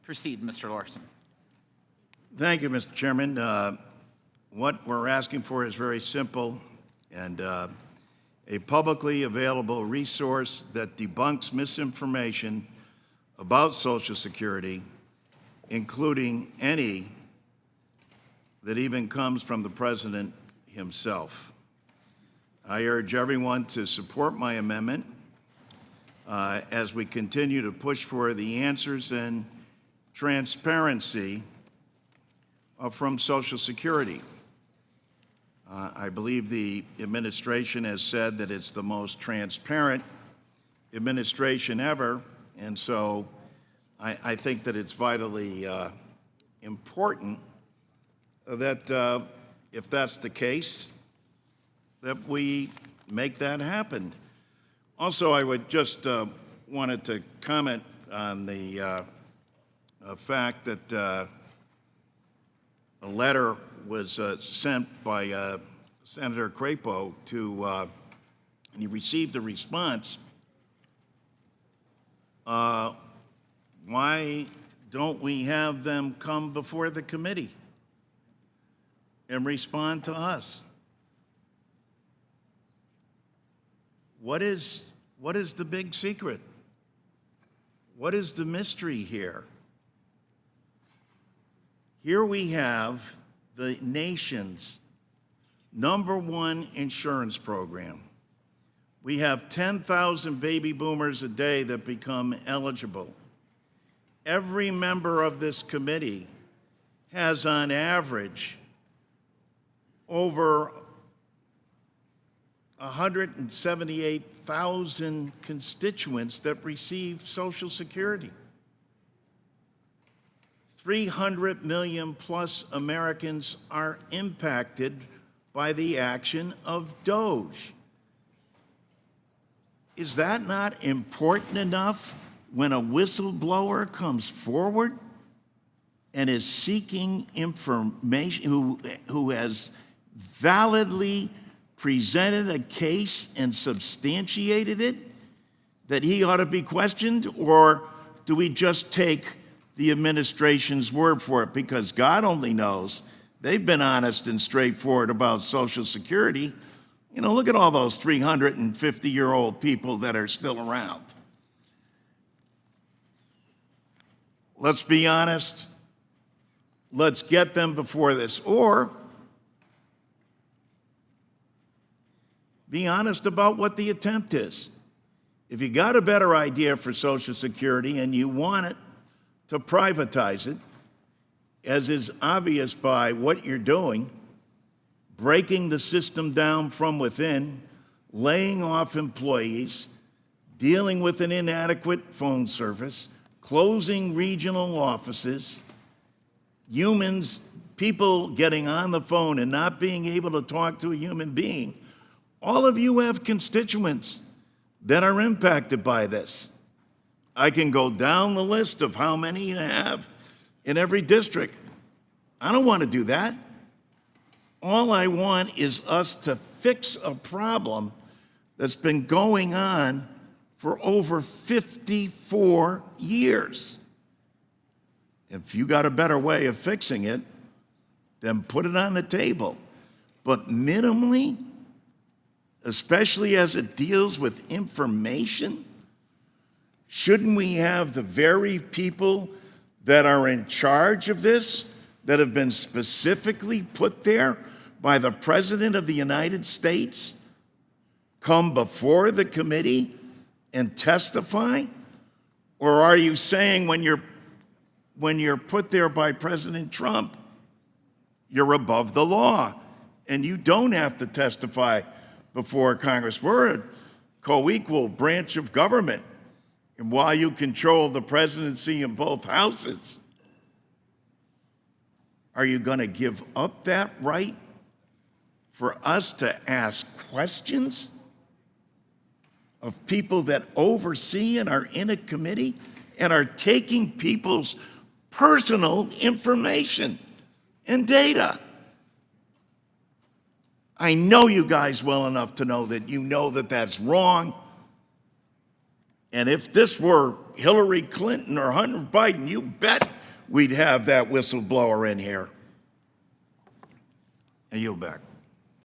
Proceed, Mr. Larson. Thank you, Mr. Chairman. What we're asking for is very simple, and a publicly available resource that debunks misinformation about Social Security, including any that even comes from the President himself. I urge everyone to support my amendment as we continue to push for the answers and transparency from Social Security. I believe the administration has said that it's the most transparent administration ever, and so I think that it's vitally important that if that's the case, that we make that happen. Also, I would just wanted to comment on the fact that a letter was sent by Senator Crapo to, and he received a response. Why don't we have them come before the committee and respond to us? What is the big secret? What is the mystery here? Here we have the nation's #1 insurance program. We have 10,000 baby boomers a day that become eligible. Every member of this committee has, on average, over 178,000 constituents that receive Social Security. 300 million plus Americans are impacted by the action of DOGE. Is that not important enough when a whistleblower comes forward and is seeking information, who has validly presented a case and substantiated it, that he ought to be questioned? Or do we just take the administration's word for it? Because God only knows. They've been honest and straightforward about Social Security. You know, look at all those 350-year-old people that are still around. Let's be honest. Let's get them before this. Or be honest about what the attempt is. If you got a better idea for Social Security and you want it to privatize it, as is obvious by what you're doing, breaking the system down from within, laying off employees, dealing with an inadequate phone service, closing regional offices, people getting on the phone and not being able to talk to a human being. All of you have constituents that are impacted by this. I can go down the list of how many you have in every district. I don't want to do that. All I want is us to fix a problem that's been going on for over 54 years. If you got a better way of fixing it, then put it on the table. But minimally, especially as it deals with information, shouldn't we have the very people that are in charge of this, that have been specifically put there by the President of the United States, come before the committee and testify? Or are you saying when you're put there by President Trump, you're above the law and you don't have to testify before Congress? We're a co-equal branch of government. And while you control the presidency in both houses, are you going to give up that right for us to ask questions of people that oversee and are in a committee and are taking people's personal information and data? I know you guys well enough to know that you know that that's wrong. And if this were Hillary Clinton or Hunter Biden, you bet we'd have that whistleblower in here. I yield back.